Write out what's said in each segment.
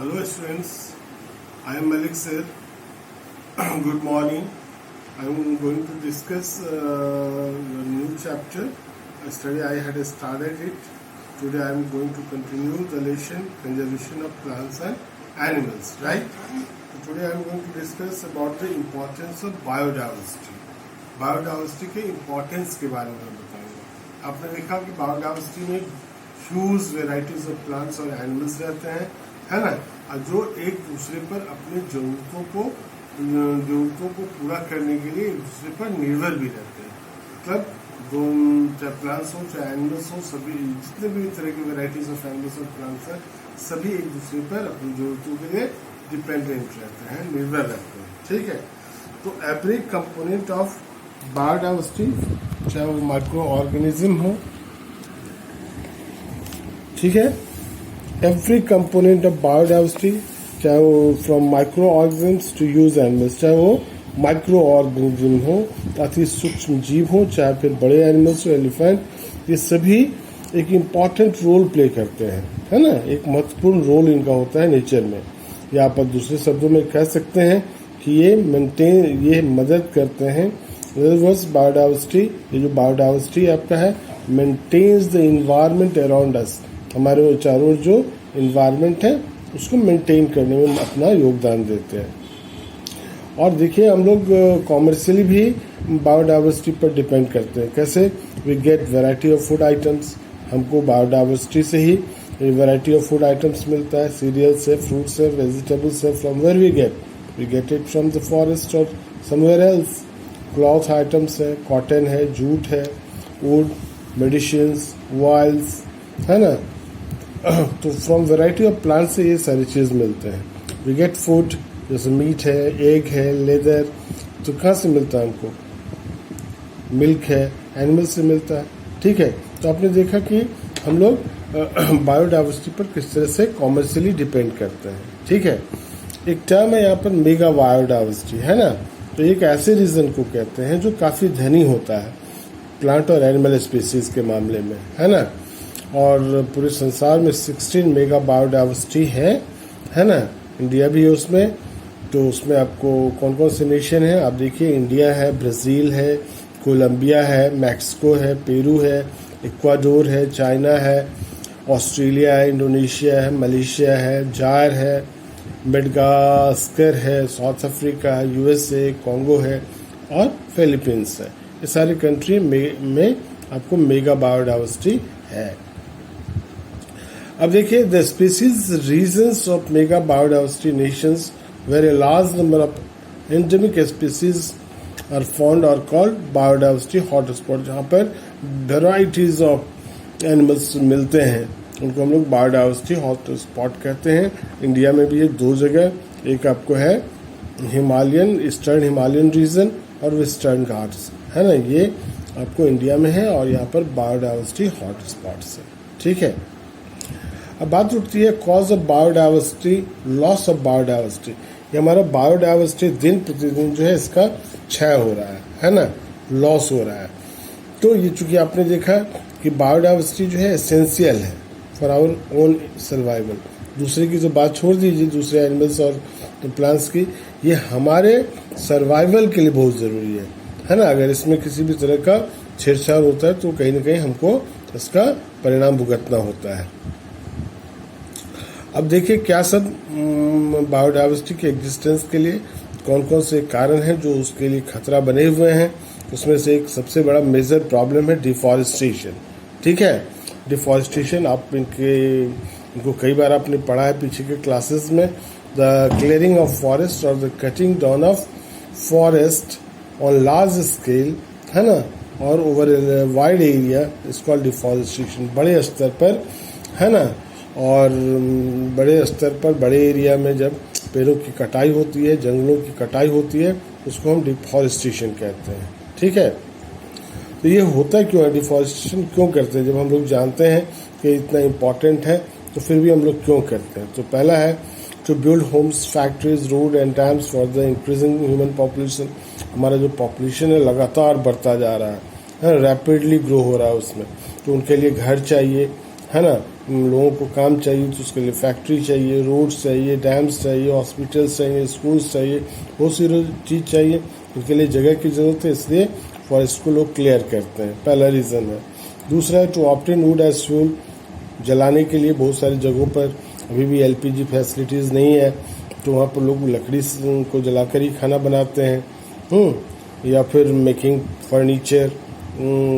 Hello students, I am Malik sir. Good morning. I am going to discuss a new chapter, a study I had started it. Today I am going to continue the lesson conservation of plants and animals, right? So today I am going to discuss about the importance of biodiversity. Biodiversity के importance के बारे में बताऊंगा। आपने देखा कि biodiversity में huge varieties of plants और एनिमल्स रहते हैं, है ना, जो एक दूसरे पर अपने जरूरतों को पूरा करने के लिए एक दूसरे पर निर्भर भी रहते हैं। मतलब चाहे प्लांट्स हो चाहे एनिमल्स हो, सभी जितने भी तरह की वेराइटीज ऑफ एनिमल्स और प्लांट्स हैं, सभी एक दूसरे पर अपनी जरूरतों के लिए डिपेंडेंट रहते हैं, निर्भर रहते हैं। ठीक है, तो एवरी कंपोनेंट ऑफ बायोडाइवर्सिटी, चाहे वो माइक्रो ऑर्गेनिज्म हो, ठीक है, एवरी कंपोनेंट ऑफ बायोडाइवर्सिटी, चाहे वो from micro organisms to huge animals, चाहे वो माइक्रो ऑर्गेनिज्म हो, अति सूक्ष्म जीव हो, चाहे फिर बड़े एनिमल्स हो, एलिफेंट, ये सभी एक इम्पॉर्टेंट रोल प्ले करते हैं, है ना, एक महत्वपूर्ण रोल इनका होता है नेचर में। या आप दूसरे शब्दों में कह सकते हैं कि ये मदद करते हैं। बायोडाइवर्सिटी, ये जो बायोडाइवर्सिटी आपका है, maintains the environment around us, हमारे चारों जो इन्वायरमेंट है उसको मेंटेन करने में अपना योगदान देते हैं। और देखिए, हम लोग कॉमर्शियली भी बायोडाइवर्सिटी पर डिपेंड करते हैं। कैसे? We get variety of food items, हमको बायोडाइवर्सिटी से ही वैरायटी ऑफ फूड आइटम्स मिलता है, सीरियल्स है, फ्रूट्स है, वेजिटेबल्स है। From where we get it from the forest और समवेयर एल्स। क्लॉथ आइटम्स है, कॉटन है, जूट है, वुड, मेडिसिन्स, ऑयल्स, है ना। तो फ्रॉम वैरायटी ऑफ प्लांट से ये सारी चीज़ मिलते हैं। वी गेट फूड, जैसे मीट है, एग है, लेदर, तो कहाँ से मिलता है हमको? मिल्क है, एनिमल से मिलता है। ठीक है, तो आपने देखा कि हम लोग बायोडाइवर्सिटी पर किस तरह से कॉमर्शियली डिपेंड करते हैं। ठीक है, एक टर्म है यहाँ पर मेगा बायोडाइवर्सिटी, है ना। तो एक ऐसे रीजन को कहते हैं जो काफ़ी धनी होता है प्लांट और एनिमल स्पीसीज के मामले में, है ना। और पूरे संसार में 16 मेगा बायोडाइवर्सिटी है ना। इंडिया भी है उसमें। तो उसमें आपको कौन कौन से नेशन है आप देखिए, इंडिया है, ब्राज़ील है, कोलंबिया है, मैक्सिको है, पेरू है, इक्वाडोर है, चाइना है, ऑस्ट्रेलिया है, इंडोनेशिया है, मलेशिया है, जायर है, मेडागास्कर है, साउथ अफ्रीका है, यूएसए, कॉन्गो है और फिलीपींस है। ये सारी कंट्री में आपको मेगा बायोडाइवर्सिटी है। अब देखिए, the species regions of mega biodiversity nations where a large number of endemic species are found और कॉल्ड बायोडाइवर्सिटी हॉटस्पॉट, जहाँ पर वेराइटीज ऑफ एनिमल्स मिलते हैं, उनको हम लोग बायोडाइवर्सिटी हॉटस्पॉट कहते हैं। इंडिया में भी ये 2 जगह, एक आपको है हिमालयन, ईस्टर्न हिमालयन रीजन और वेस्टर्न घाट्स, है ना, ये आपको इंडिया में है और यहाँ पर बायोडाइवर्सिटी हॉटस्पॉट्स है। ठीक है, अब बात उठती है cause of biodiversity, loss of biodiversity. ये हमारा बायोडाइवर्सिटी दिन प्रतिदिन जो है इसका क्षय हो रहा है ना, लॉस हो रहा है। तो ये चूंकि आपने देखा कि बायोडाइवर्सिटी जो है एसेंशियल है फॉर आवर ओन सर्वाइवल। दूसरे की जो बात छोड़ दीजिए, दूसरे एनिमल्स और प्लांट्स की, ये हमारे सर्वाइवल के लिए बहुत ज़रूरी है ना। अगर इसमें किसी भी तरह का छेड़छाड़ होता है तो कहीं ना कहीं हमको इसका परिणाम भुगतना होता है। अब देखिए, क्या सब बायोडाइवर्सिटी के एग्जिस्टेंस के लिए कौन कौन से कारण हैं जो उसके लिए खतरा बने हुए हैं। उसमें से एक सबसे बड़ा मेजर प्रॉब्लम है डिफॉरेस्टेशन। ठीक है, डिफॉरेस्टेशन आप इनको कई बार आपने पढ़ा है पीछे के क्लासेस में। द क्लियरिंग ऑफ फॉरेस्ट और the cutting down of forest on large scale, है ना, और over a wide area is called deforestation. बड़े स्तर पर, है ना, और बड़े स्तर पर बड़े एरिया में जब पेड़ों की कटाई होती है, जंगलों की कटाई होती है, उसको हम डिफॉरेस्टेशन कहते हैं। ठीक है, तो ये होता क्यों है, डिफॉरेस्टेशन क्यों करते हैं? जब हम लोग जानते हैं कि इतना इम्पॉर्टेंट है तो फिर भी हम लोग क्यों करते हैं? तो पहला है to build homes, factories, road and dams for the increasing human population. हमारा जो पॉपुलेशन है लगातार बढ़ता जा रहा है, रैपिडली ग्रो हो रहा है उसमें, तो उनके लिए घर चाहिए, है ना। लोगों को काम चाहिए तो उसके लिए फैक्ट्री चाहिए, रोड्स चाहिए, डैम्स चाहिए, हॉस्पिटल्स चाहिए, स्कूल्स चाहिए, बहुत सी चीज़ चाहिए, उसके लिए जगह की ज़रूरत है, इसलिए फॉरेस्ट को लोग क्लियर करते हैं, पहला रीज़न है। दूसरा है to obtain wood as fuel, जलाने के लिए बहुत सारी जगहों पर अभी भी एलपीजी फैसिलिटीज़ नहीं है, तो वहाँ पर लोग लकड़ी को जलाकर ही खाना बनाते हैं। या फिर मेकिंग फर्नीचर,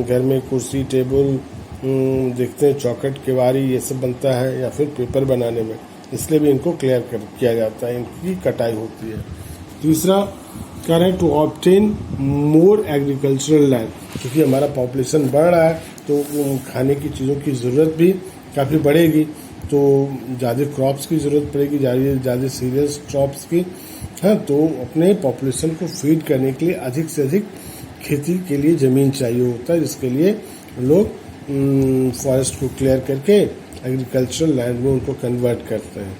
घर में कुर्सी टेबल, देखते हैं चौखट केवाड़ी ये सब बनता है, या फिर पेपर बनाने में, इसलिए भी इनको क्लियर किया जाता है, इनकी कटाई होती है। तीसरा कह रहे हैं to obtain more agricultural land, क्योंकि हमारा पॉपुलेशन बढ़ रहा है तो खाने की चीज़ों की ज़रूरत भी काफ़ी बढ़ेगी, तो ज़्यादा क्रॉप्स की ज़रूरत पड़ेगी, ज़्यादा सीरियस क्रॉप्स की। हाँ, तो अपने पॉपुलेशन को फीड करने के लिए अधिक से अधिक खेती के लिए ज़मीन चाहिए होता है, जिसके लिए लोग फॉरेस्ट को क्लियर करके एग्रीकल्चरल लैंड में उनको कन्वर्ट करते हैं।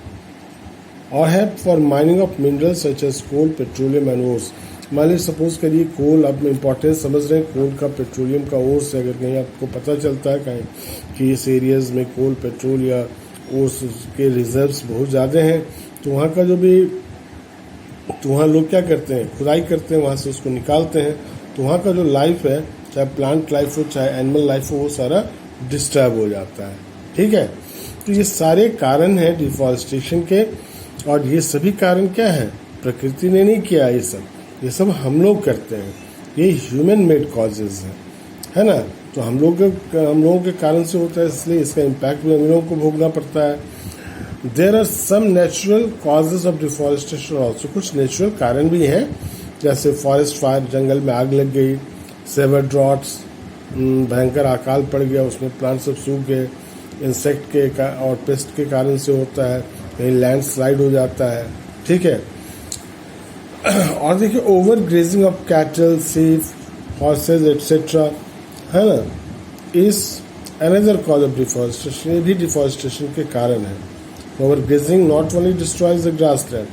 और है for mining of minerals such as coal, petroleum and ores. मान लीजिए सपोज करिए कोल, आप इम्पोर्टेंस समझ रहे हैं कोल का, पेट्रोलियम का, ओर्स से अगर कहीं आपको पता चलता है कहीं कि इस एरियाज में कोल, पेट्रोल या ओर्स के रिजर्व्स बहुत ज़्यादा हैं, तो वहाँ का जो भी, तो वहाँ लोग क्या करते हैं, खुदाई करते हैं, वहाँ से उसको निकालते हैं, तो वहाँ का जो लाइफ है, चाहे प्लांट लाइफ हो चाहे एनिमल लाइफ हो, वो सारा डिस्टर्ब हो जाता है। ठीक है, तो ये सारे कारण हैं डिफॉरेस्टेशन के, और ये सभी कारण क्या है, प्रकृति ने नहीं किया, ये सब हम लोग करते हैं, ये ह्यूमन मेड कॉजेज है ना। तो हम लोगों के कारण से होता है, इसलिए इसका इम्पैक्ट भी हम लोगों को भोगना पड़ता है। There are some natural causes of deforestation also, कुछ नेचुरल कारण भी हैं, जैसे फॉरेस्ट फायर, जंगल में आग लग गई, सेवर ड्रॉट्स, भयंकर अकाल पड़ गया, उसमें प्लांट सब सूख गए, इंसेक्ट के और पेस्ट के कारण से होता है, कहीं लैंड स्लाइड हो जाता है। ठीक है, और देखिए ओवर ग्रेजिंग ऑफ कैटल, सीप, हॉर्सेज एट्सेट्रा, है ना, is another cause of deforestation, ये भी डिफॉरेस्टेशन के कारण है। Over grazing not only destroys the grass land,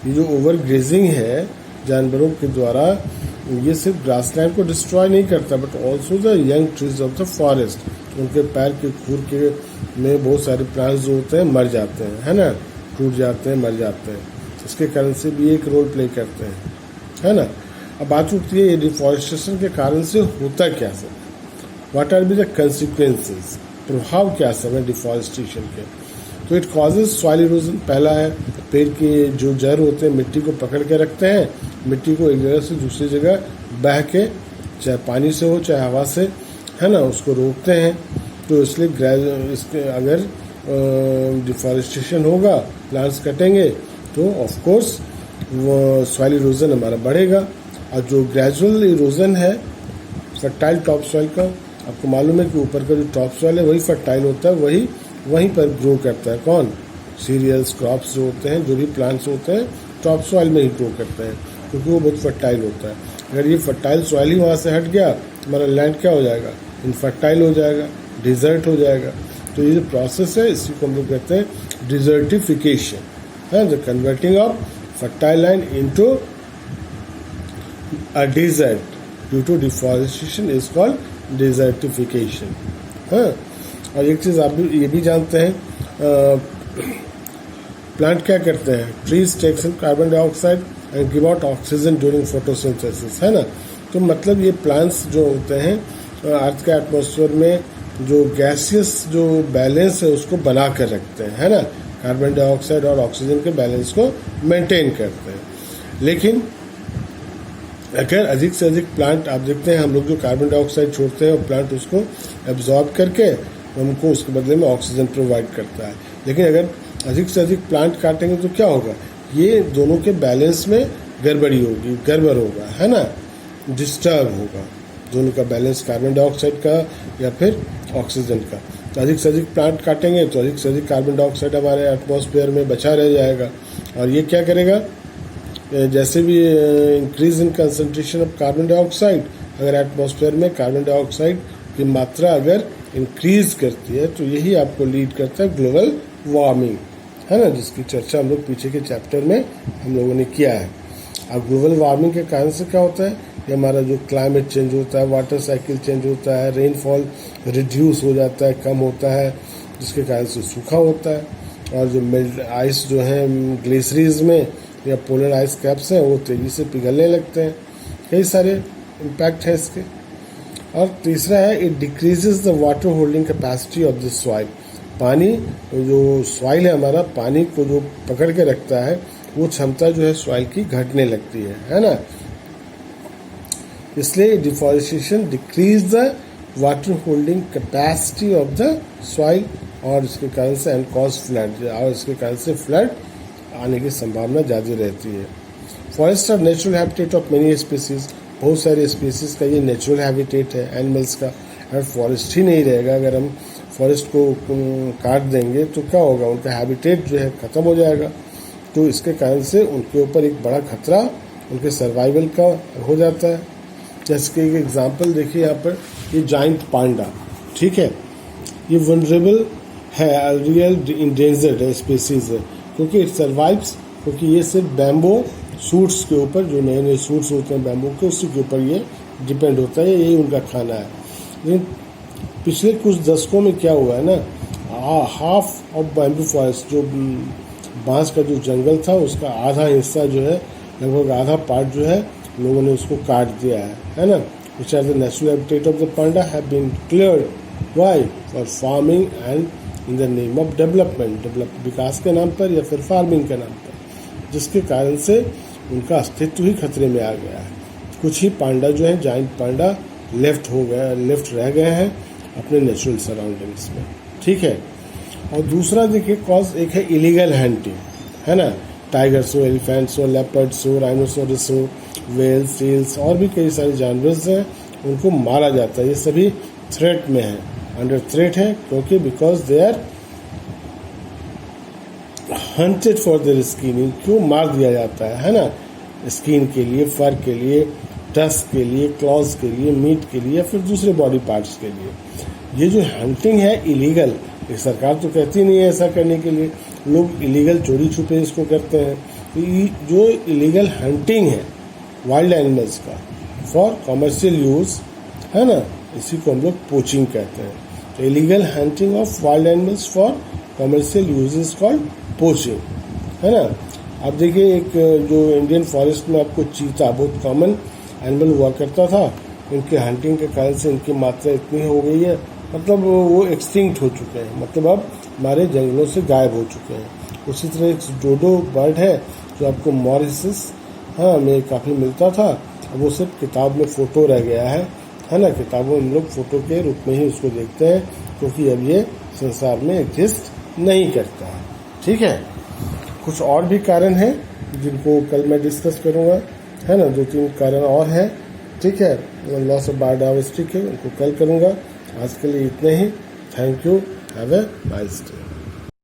ये जो ओवर ग्रेजिंग है जानवरों के द्वारा, ये सिर्फ ग्रासलैंड को डिस्ट्रॉय नहीं करता, but also the young trees of the forest, उनके पैर के खूर के में बहुत सारे प्लांट्स जो होते हैं मर जाते हैं, है ना, टूट जाते हैं, मर जाते हैं, इसके कारण से भी एक रोल प्ले करते हैं, है ना। अब बात उठती है ये डिफॉरेस्टेशन के कारण से होता क्या सब, what R be the consequences, प्रभाव क्या सब है डिफॉरेस्टेशन के। तो इट कॉजेज सॉइल इरोजन, पहला है पेड़ के जो जड़ होते हैं मिट्टी को पकड़ के रखते हैं, मिट्टी को एक जगह से दूसरी जगह बह के, चाहे पानी से हो चाहे हवा से, है ना, उसको रोकते हैं। तो इसलिए इसके अगर डिफॉरेस्टेशन होगा, प्लांट्स कटेंगे, तो ऑफ कोर्स वो सॉइल इरोजन हमारा बढ़ेगा। और जो ग्रेजुअल इरोजन है फर्टाइल टॉप सॉइल का, आपको मालूम है कि ऊपर का जो टॉप सॉइल है वही फर्टाइल होता है, वहीं पर ग्रो करता है कौन, सीरियल्स, क्रॉप्स जो होते हैं, जो भी प्लांट्स होते हैं टॉप सॉइल में ही ग्रो करते हैं, क्योंकि वो बहुत फर्टाइल होता है। अगर ये फर्टाइल सॉइल ही वहाँ से हट गया, हमारा लैंड क्या हो जाएगा, इनफर्टाइल हो जाएगा, डिजर्ट हो जाएगा। तो ये जो प्रोसेस है इसी को हम लोग कहते हैं डिजर्टिफिकेशन, है, the converting of fertile land into a desert due to deforestation is called desertification. हाँ, और एक चीज़ आप भी ये भी जानते हैं, प्लांट क्या करते हैं, trees takes in carbon dioxide and give out oxygen during photosynthesis, है ना। तो मतलब ये प्लांट्स जो होते हैं अर्थ के एटमॉस्फेयर में जो गैसियस जो बैलेंस है उसको बना कर रखते हैं, है ना, कार्बन डाइऑक्साइड और ऑक्सीजन के बैलेंस को मेंटेन करते हैं। लेकिन अगर अधिक से अधिक प्लांट, आप देखते हैं हम लोग जो कार्बन डाइऑक्साइड छोड़ते हैं और प्लांट उसको एब्जॉर्ब करके हमको उसके बदले में ऑक्सीजन प्रोवाइड करता है। लेकिन अगर अधिक से अधिक प्लांट काटेंगे तो क्या होगा, ये दोनों के बैलेंस में गड़बड़ी होगी, गड़बड़ होगा, है ना, डिस्टर्ब होगा दोनों का बैलेंस, कार्बन डाइऑक्साइड का या फिर ऑक्सीजन का। तो अधिक से अधिक प्लांट काटेंगे तो अधिक से अधिक कार्बन डाइऑक्साइड हमारे एटमॉस्फेयर में बचा रह जाएगा, और ये क्या करेगा, जैसे भी increase in concentration of carbon dioxide, अगर एटमॉस्फेयर में कार्बन डाइऑक्साइड की मात्रा अगर इंक्रीज करती है तो यही आपको लीड करता है ग्लोबल वार्मिंग, है ना, जिसकी चर्चा हम लोग पीछे के चैप्टर में हम लोगों ने किया है। अब ग्लोबल वार्मिंग के कारण से क्या होता है, ये हमारा जो क्लाइमेट चेंज होता है, वाटर साइकिल चेंज होता है, रेनफॉल रिड्यूस हो जाता है, कम होता है, जिसके कारण से सूखा होता है, और जो मेल्ट आइस जो है ग्लेशियर्स में या पोलर आइस कैप्स हैं वो तेज़ी से पिघलने लगते हैं। कई सारे इम्पैक्ट हैं इसके। और तीसरा है it decreases the water holding capacity of the soil. पानी जो सॉइल है हमारा, पानी को जो पकड़ के रखता है वो क्षमता जो है सॉइल की घटने लगती है ना। इसलिए deforestation decrease the water holding capacity of the soil, और इसके कारण से एंड कॉज फ्लड, और इसके कारण से फ्लड आने की संभावना ज़्यादा रहती है। Forest are natural habitat of many species. बहुत सारे स्पीसीज का ये नेचुरल हैबिटेट है एनिमल्स का। अगर फॉरेस्ट ही नहीं रहेगा, अगर हम फॉरेस्ट को काट देंगे तो क्या होगा, उनका हैबिटेट जो है ख़त्म हो जाएगा। तो इसके कारण से उनके ऊपर एक बड़ा खतरा उनके सर्वाइवल का हो जाता है। जैसे कि एक एग्जांपल देखिए यहाँ पर, ये जाइंट पांडा, ठीक है, ये वनरेबल है, रियल इंडेंजर्ड है स्पीसीज है, क्योंकि इट सर्वाइव्स, क्योंकि ये सिर्फ बैम्बो सूट्स के ऊपर, जो नए नए सूट्स होते हैं बैम्बू के, उसी के ऊपर ये डिपेंड होता है, यही उनका खाना है। लेकिन पिछले कुछ दशकों में क्या हुआ है ना, हाफ ऑफ बैम्बू फॉरेस्ट, जो बांस का जो जंगल था उसका आधा हिस्सा जो है, लगभग आधा पार्ट जो है लोगों ने उसको काट दिया है ना। Which are the natural habitat of the panda have been cleared, why, for farming and in the name of development, विकास के नाम पर या फिर फार्मिंग के नाम पर, जिसके कारण से उनका अस्तित्व ही खतरे में आ गया है। कुछ ही पांडा जो है, जाइंट पांडा लेफ्ट रह गए हैं अपने नेचुरल सराउंडिंग्स में, ठीक है। और दूसरा देखिए कॉज, एक है इलीगल हंटिंग, है ना। टाइगर्स हो, एलिफेंट्स हो, लेपर्ड्स हो, राइनोसोरस हो, वेल्स, सील्स और भी कई सारे जानवर हैं, उनको मारा जाता है। ये सभी थ्रेट में है, अंडर थ्रेट है, क्योंकि because they are hunted for their skin. क्यों मार दिया जाता है ना, स्किन के लिए, फर के लिए, टस्क के लिए, क्लॉज के लिए, मीट के लिए, फिर दूसरे बॉडी पार्ट्स के लिए। ये जो हंटिंग है इलीगल, ये सरकार तो कहती नहीं है ऐसा करने के लिए, लोग इलीगल चोरी छुपे इसको करते हैं। तो ये जो इलीगल हंटिंग है वाइल्ड एनिमल्स का फॉर कमर्शियल यूज, है ना, इसी को हम लोग पोचिंग कहते हैं। तो illegal hunting of wild animals for commercial use is called poaching, है ना। अब देखिए एक जो इंडियन फॉरेस्ट में आपको चीता बहुत कॉमन एनिमल हुआ करता था, इनके हंटिंग के कारण से इनकी मात्रा इतनी हो गई है, मतलब वो एक्सटिंक्ट हो चुके हैं, मतलब अब हमारे जंगलों से गायब हो चुके हैं। उसी तरह एक डोडो बर्ड है जो आपको मॉरिशस में काफ़ी मिलता था, अब वो सिर्फ किताब में फ़ोटो रह गया है ना। किताबों में हम लोग फ़ोटो के रूप में ही उसको देखते हैं, क्योंकि अब ये संसार में एग्जिस्ट नहीं करता है, ठीक है। कुछ और भी कारण हैं जिनको कल मैं डिस्कस करूँगा, है ना, 2-3 कारण और हैं, ठीक है। लॉस ऑफ बायोडाइवर्सिटी के उनको कल करूँगा। आज के लिए इतने ही। Thank you, have a nice day.